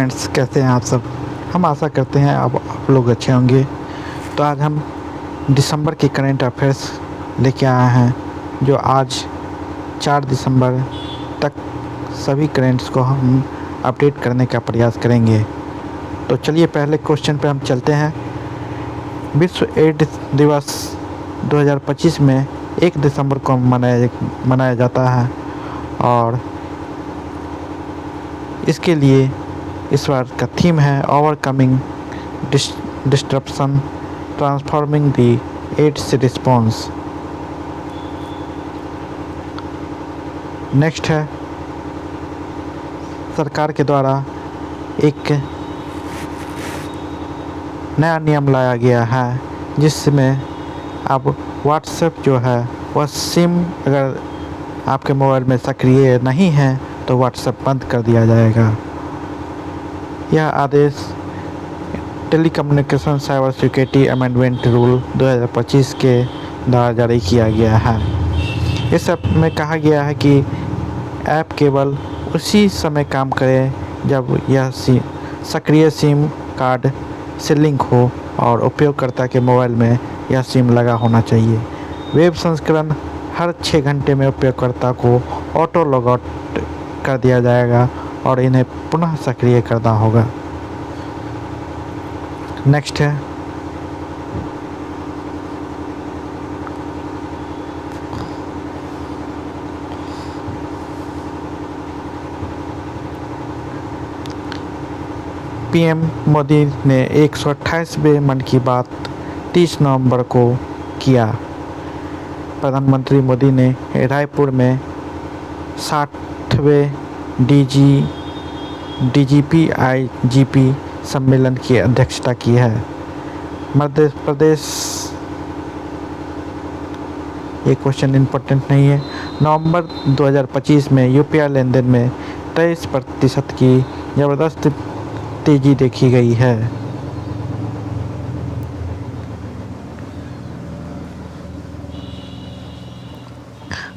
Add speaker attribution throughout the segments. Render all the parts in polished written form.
Speaker 1: Friends, कैसे हैं आप सब। हम आशा करते हैं आप लोग अच्छे होंगे। तो आज हम दिसंबर के करंट अफेयर्स लेके आए हैं, जो आज 4 दिसंबर तक सभी करंट्स को हम अपडेट करने का प्रयास करेंगे। तो चलिए पहले क्वेश्चन पे हम चलते हैं। विश्व एड्स दिवस 2025 में 1 दिसंबर को मनाया जाता है, और इसके लिए इस बार का थीम है overcoming disruption transforming the AIDS response. Next है, सरकार के द्वारा एक नया नियम लाया गया है, जिसमें अब व्हाट्सएप जो है वह सिम अगर आपके मोबाइल में सक्रिय नहीं है तो व्हाट्सएप बंद कर दिया जाएगा। यह आदेश telecommunication cyber security amendment rule 2025 के द्वारा जारी किया गया है। इस ऐप में कहा गया है कि ऐप केवल उसी समय काम करे जब यह सक्रिय सिम कार्ड से लिंक हो और उपयोगकर्ता के मोबाइल में यह सिम लगा होना चाहिए। वेब संस्करण हर 6 घंटे में उपयोगकर्ता को ऑटो लॉगआउट कर दिया जाएगा और इन्हें पुनः सक्रिय करना होगा। नेक्स्ट है, पीएम मोदी ने 128वें मन की बात 30 नवंबर को किया। प्रधानमंत्री मोदी ने रायपुर में 60वें डीजीपी आईजीपी सम्मेलन की अध्यक्षता की है। मध्य प्रदेश, ये क्वेश्चन इम्पोर्टेंट नहीं है। नवंबर 2025 में यूपीआई लेन देन में 23% की ज़बरदस्त तेजी देखी गई है।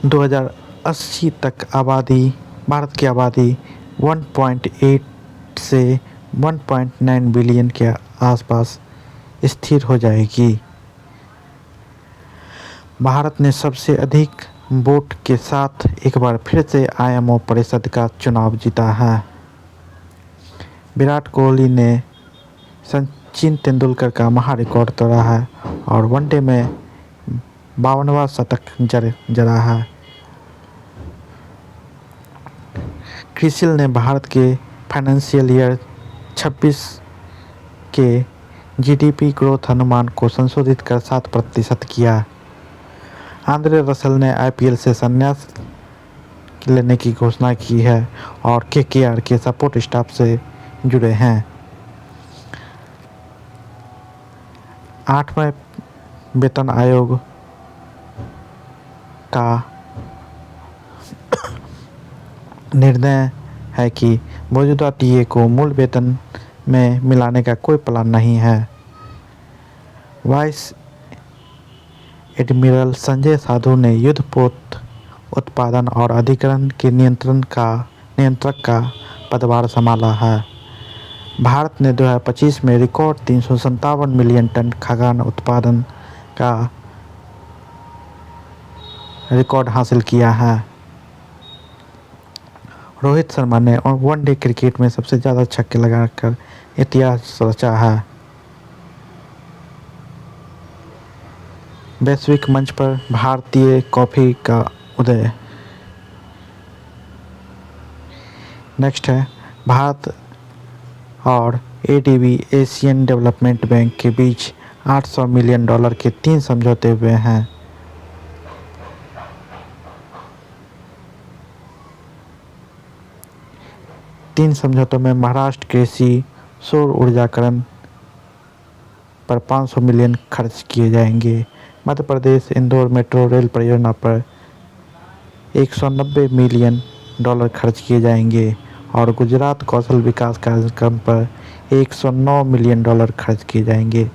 Speaker 1: दो 2080 तक भारत की आबादी 1.8 से 1.9 बिलियन के आसपास स्थिर हो जाएगी। भारत ने सबसे अधिक वोट के साथ एक बार फिर से आईएमओ परिषद का चुनाव जीता है। विराट कोहली ने सचिन तेंदुलकर का महा रिकॉर्ड तोड़ा है और वनडे में 52वां शतक जड़ा है। क्रिसिल ने भारत के फाइनेंशियल ईयर 26 के जीडीपी ग्रोथ अनुमान को संशोधित कर 7% किया। आंद्रे रसल ने आईपीएल से संन्यास लेने की घोषणा की है और केकेआर के सपोर्ट स्टाफ से जुड़े हैं। 8वें वेतन आयोग का निर्णय है कि मौजूदा टीए को मूल वेतन में मिलाने का कोई प्लान नहीं है। वाइस एडमिरल संजय साधु ने युद्धपोत उत्पादन और अधिग्रहण के नियंत्रक का पदभार संभाला है। भारत ने 2025 में रिकॉर्ड 357 मिलियन टन खाद्यान्न उत्पादन का रिकॉर्ड हासिल किया है। रोहित शर्मा ने वनडे क्रिकेट में सबसे ज़्यादा छक्के लगाकर इतिहास रचा है। वैश्विक मंच पर भारतीय कॉफ़ी का उदय। नेक्स्ट है, भारत और एडीबी एशियन डेवलपमेंट बैंक के बीच $800 मिलियन के 3 समझौते हुए हैं। तीन समझौतों में महाराष्ट्र कृषि सौर ऊर्जाकरण पर 500 मिलियन खर्च किए जाएंगे। मध्य प्रदेश इंदौर मेट्रो रेल परियोजना पर 190 मिलियन खर्च किए जाएंगे और गुजरात कौशल विकास कार्यक्रम पर 109 मिलियन खर्च किए जाएंगे।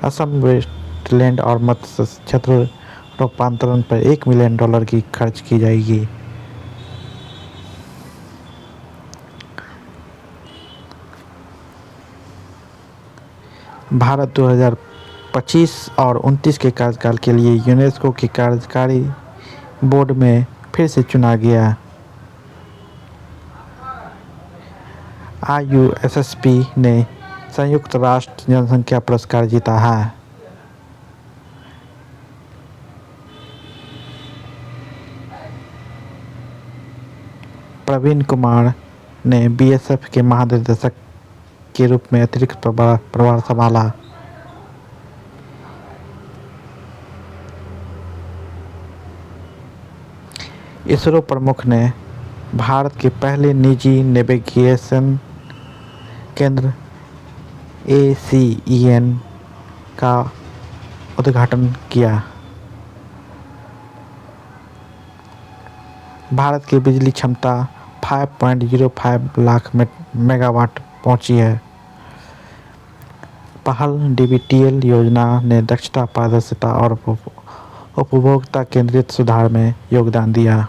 Speaker 1: असम वेस्टलैंड और मत्स्य क्षेत्र रूपांतरण पर $1 मिलियन की खर्च की जाएगी। भारत 2025 और 29 के कार्यकाल के लिए यूनेस्को के कार्यकारी बोर्ड में फिर से चुना गया। IUSSP ने संयुक्त राष्ट्र जनसंख्या पुरस्कार जीता है। प्रवीण कुमार ने BSF के महानिदेशक के रूप में अतिरिक्त प्रभार संभाला। इसरो प्रमुख ने भारत के पहले निजी नेविगेशन केंद्र ACEN का उद्घाटन किया। भारत की बिजली क्षमता 5.05 लाख मेगावाट पहुंची है। पहल DBTL योजना ने दक्षता, पारदर्शिता और उपभोक्ता केंद्रित सुधार में योगदान दिया।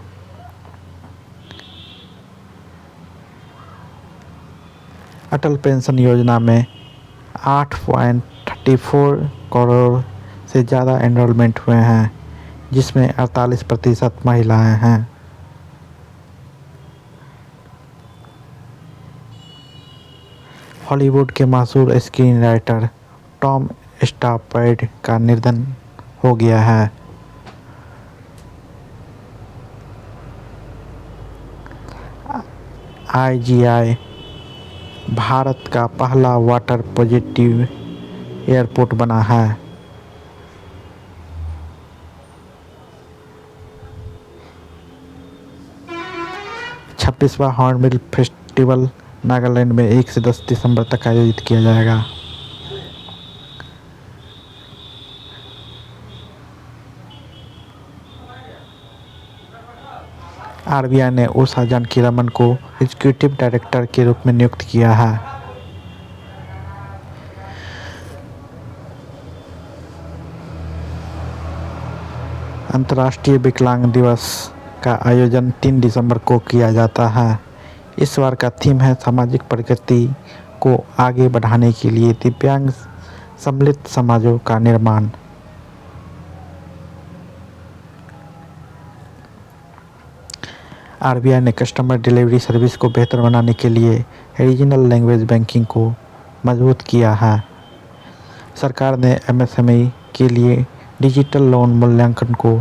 Speaker 1: अटल पेंशन योजना में 8.34 करोड़ से ज़्यादा एनरोलमेंट हुए हैं, जिसमें 48% महिलाएं हैं। हॉलीवुड के मशहूर स्क्रीन राइटर टॉम स्टॉपैर्ड का निधन हो गया है। IGI भारत का पहला वाटर पॉजिटिव एयरपोर्ट बना है। छब्बीसवां हॉर्नबिल फेस्टिवल नागालैंड में 1 से 10 दिसंबर तक आयोजित किया जाएगा। RBI ने उषा जानकीरमन को एग्जीक्यूटिव डायरेक्टर के रूप में नियुक्त किया है। अंतर्राष्ट्रीय विकलांग दिवस का आयोजन 3 दिसंबर को किया जाता है। इस बार का थीम है सामाजिक प्रगति को आगे बढ़ाने के लिए दिव्यांग सम्मिलित समाजों का निर्माण। RBI ने कस्टमर डिलीवरी सर्विस को बेहतर बनाने के लिए रीजनल लैंग्वेज बैंकिंग को मजबूत किया है। सरकार ने MSME के लिए डिजिटल लोन मूल्यांकन को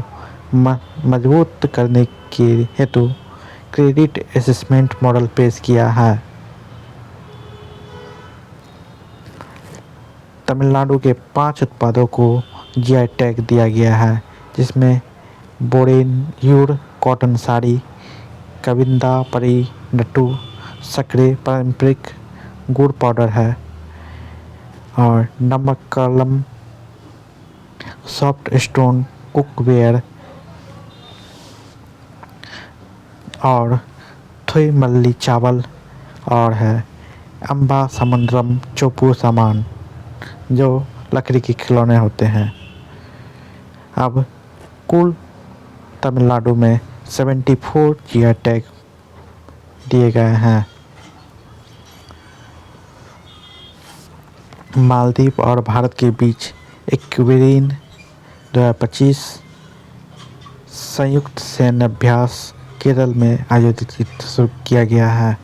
Speaker 1: मजबूत करने के हेतु क्रेडिट असेसमेंट मॉडल पेश किया है। तमिलनाडु के 5 उत्पादों को GI टैग दिया गया है, जिसमें बोरेन्यूर कॉटन साड़ी, कविंदा परी नट्टू सक्रे पारंपरिक गुड़ पाउडर है और नमक्कलम सॉफ्ट स्टोन कुकवेयर और थुईमल्ली चावल और है अम्बा समुद्रम चोपू सामान, जो लकड़ी के खिलौने होते हैं। अब कुल तमिलनाडु में 74 GI टैग दिए गए हैं। मालदीव और भारत के बीच एक्वेरिन 2025 संयुक्त सैन्य अभ्यास केरल में आयोजित शुरू किया गया है।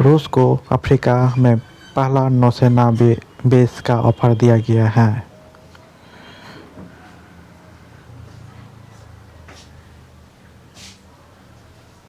Speaker 1: रूस को अफ्रीका में पहला नौसेना बेस का ऑफर दिया गया है।